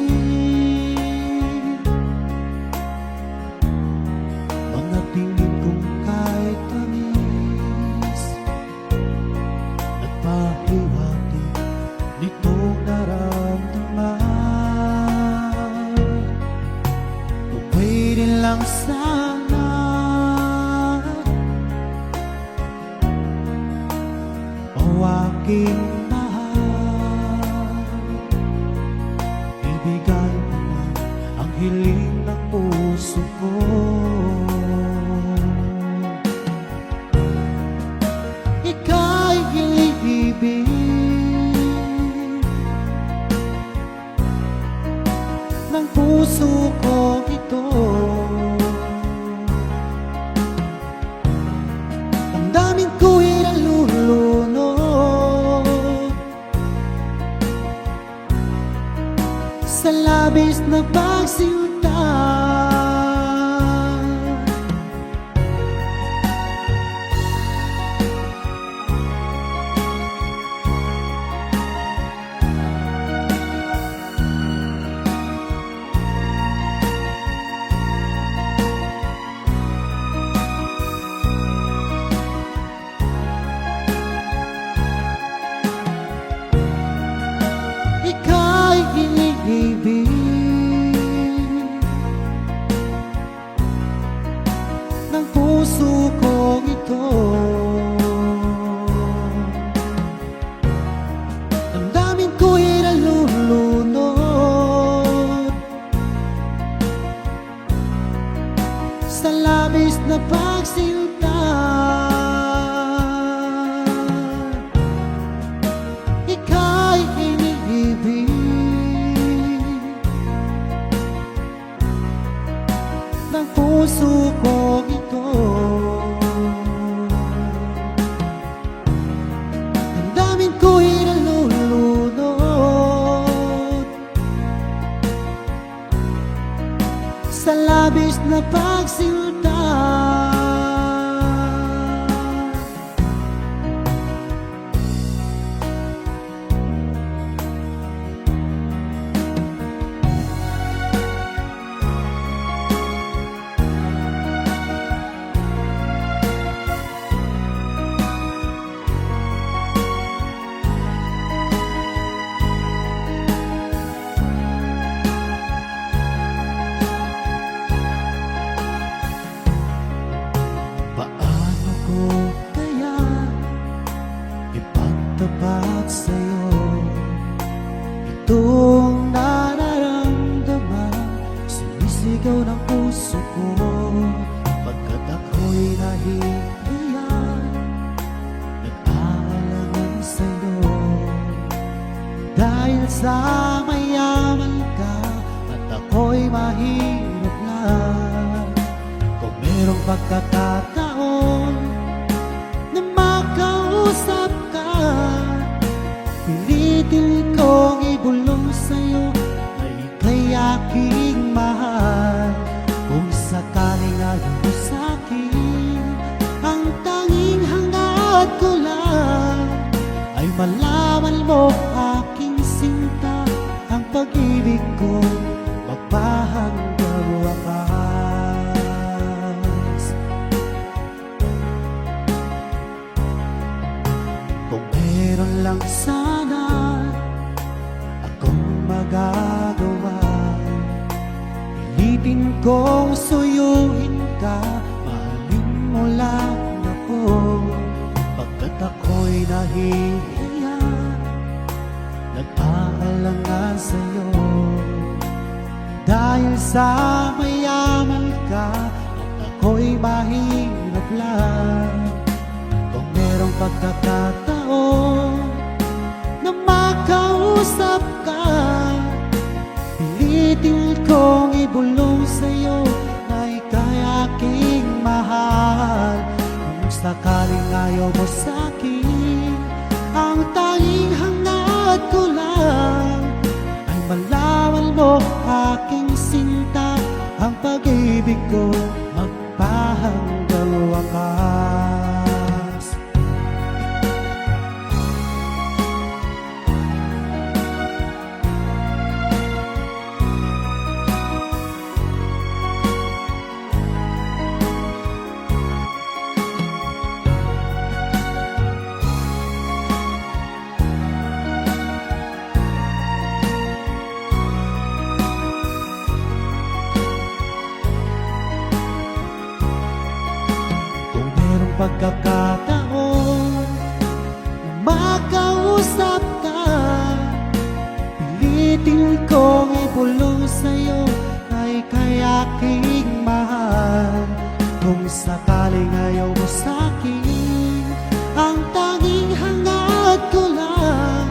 Speaker 1: mga tingin kong kahit tamis, nagpahiwatig nitong naramdaman? Kung pwede lang sana o aking mahal, ibigay mo na ang hiling ng puso ko. Ika'y iniibig ng puso ko ito, damdamin ko'y nalulunod sa labis na pagsinta. Ika'y iniibig ng puso ko ito, damdamin ko'y nalulunod sa labis na pagsinta. Ika'y iniibig ng puso ko ito, damdamin ko'y nalulunod sa labis na pagsinta. sa mayaman ka at ako'y mahirap lang. Kung merong pagkakataon na makausap ka, pilitin kong ibulong sa'yo na ika'y aking mahal. Kung sakaling ayaw mo sa'kin, ang tanging hangad ko lang ay malaman mo aking sinta, ang pag-ibig ko magpahanggang wakas. Kung meron lang sana akong magagawa, pilitin kong suyuin ka, mahalin mo lang ako, pagkat ako'y nahihiya, nag-aalangan sa'yo. Dahil sa mayaman ka at ako'y mahirap lang. Kung merong pagkakataon na makausap ka, pilitin kong ibulong sa'yo na ika'y aking mahal. Kung sakaling ayaw mo sa'kin, ang tanging hangad ko lang ay malaman mo aking sinta, ang pag-ibig ko magpahanggang wakas. Pagkakataon na makausap ka, pilitin kong ibulong sa'yo na ika'y aking mahal. Kung sakaling ayaw mo sa'kin, ang tanging hangad ko lang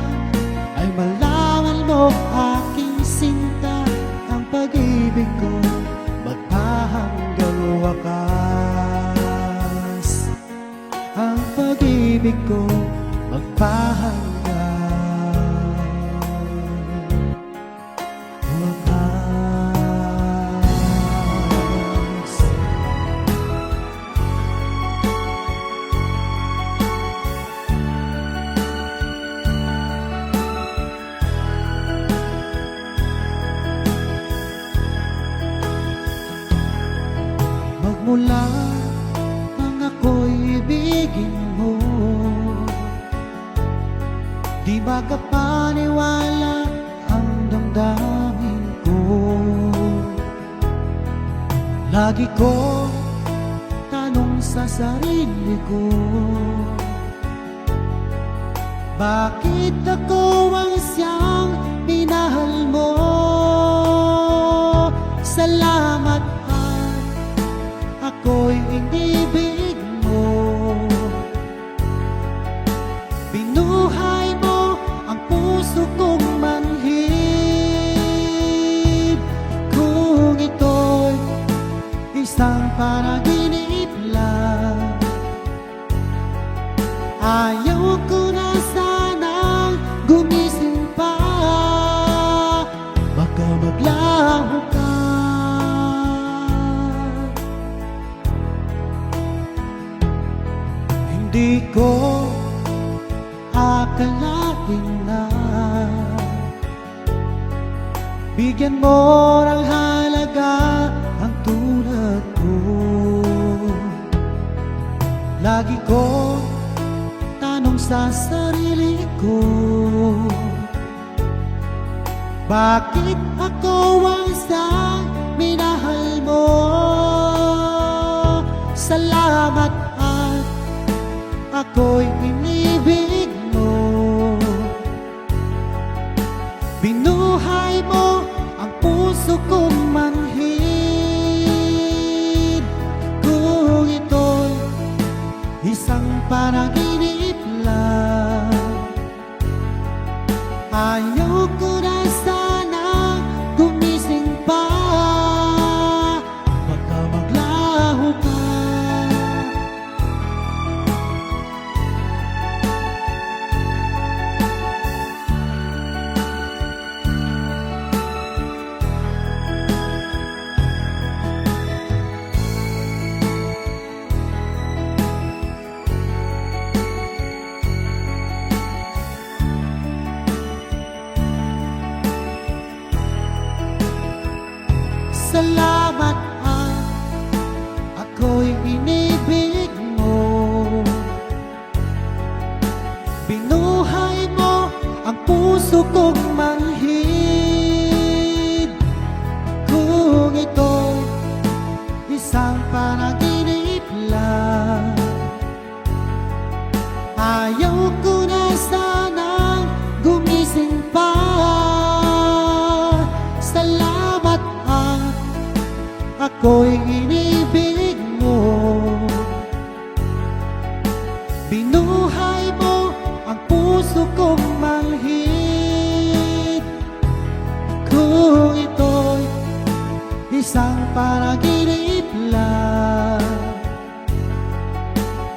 Speaker 1: ay malaman mo aking sinta, ang pag-ibig ko magpahanggang wakas. Ang pag-ibig ko magpahanggang wakas. Magmula nang ako'y ibigin mo, di makapaniwala ang damdamin ko. Lagi ko tanong sa sarili ko, bakit ako ang siyang minahal mo? Salamat at ako'y inibig mo. Binuhay mo ang puso kong manhid. Kung ito'y isang panaginip lang, ayaw ko na sanang gumising pa. Baka maglaho ka. Hindi ko akalain na bigyan mo ng halaga ang tulad ko. Lagi ko tanong sa sarili ko, bakit ako ang isang minahal mo? Salamat at ako'y inibig mo. Binuhay mo ang puso kong manhid. Kung ito'y isang panaginip lang, ayaw ko Salamat ako'y inibig mo. Binuhay mo ang puso kong manhid. Kung ito'y isang panaginip lang, ayaw ko na sanang gumising pa. Salamat ako'y inibig mo. Binuhay mo ang puso kong manhid. Kung ito'y isang panaginip lang,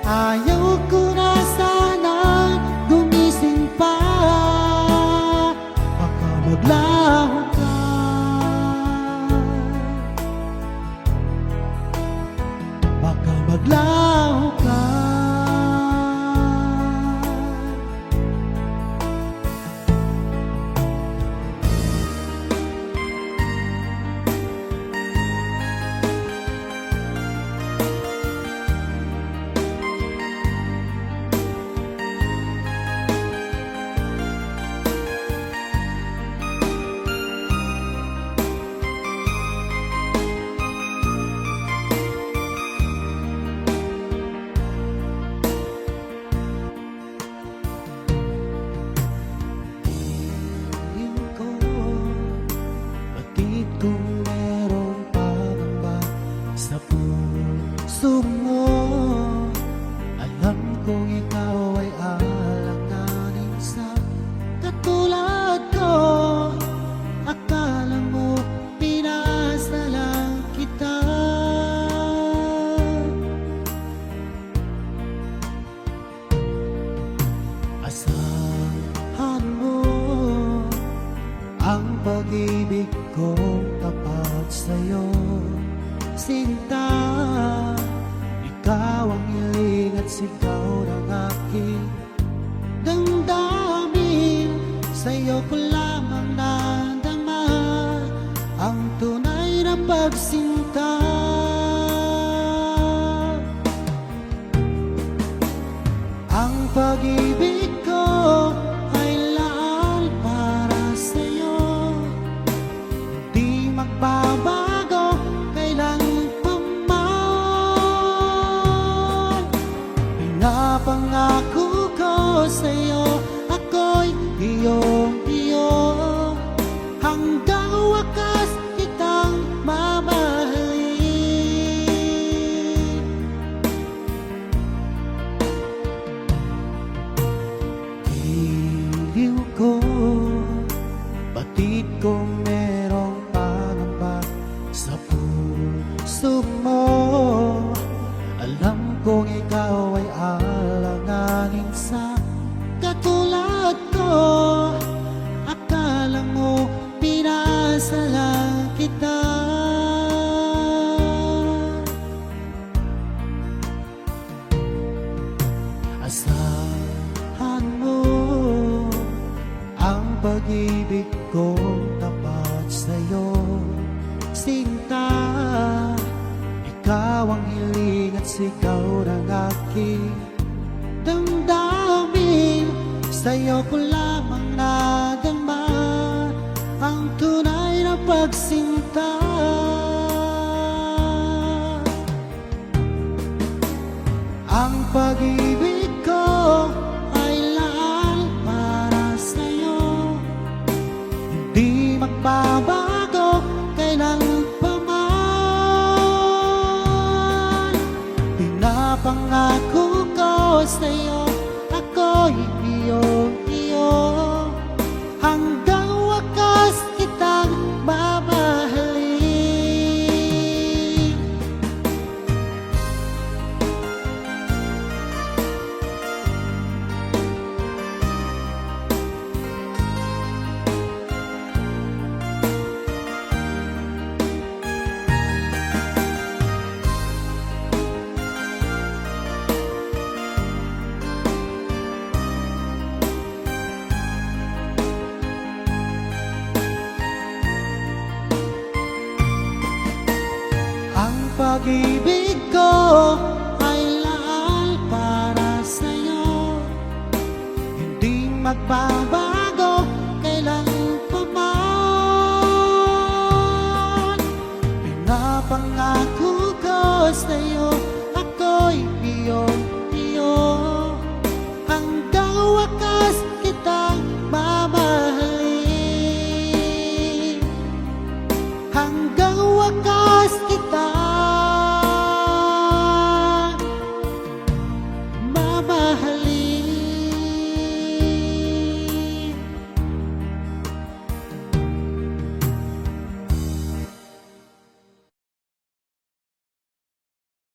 Speaker 1: ayaw ko na sanang gumising pa. Baka maglaho ka, baka maglaho ka. Kung merong pangamba sa puso mo, alam kong ikaw ay alanganin sa katulad ko. Akala mo pinasa lang kita. Asahan mo ang pag-ibig kong tapat sa'yo, sinta. Ikaw ang hiling at sigaw ng aking damdamin. Sa'yo ko lamang nadama ang tunay na pagsinta. Ang pag-ibig ko ay laal para sa'yo, di magbabago kailan pa man. Pinapangako ko sa'yo, ako'y iyong-iyo. Hanggang wakas kitang mamahalin. Iliw ko, batid kong merong pangamba sa puso mo. Alam kong ikaw ay alanganin sa katulad ko. Akala mo pinasa lang kita. Asahan mo ang pag-ibig kong tapat sa'yo, sinta. Ikaw ang hiling at sigaw ng aking damdamin. Sa'yo ko lamang nadama ang tunay na pagsinta. Ang pag-ibig ko ay laal para sa'yo, hindi magbabago kailan pa man. Pinapangako ko sa'yo, ako'y iyong-iyo. Hanggang wakas kitang mamahalin. pag-ibig ko ay lahat para sa'yo, hindi magbabago.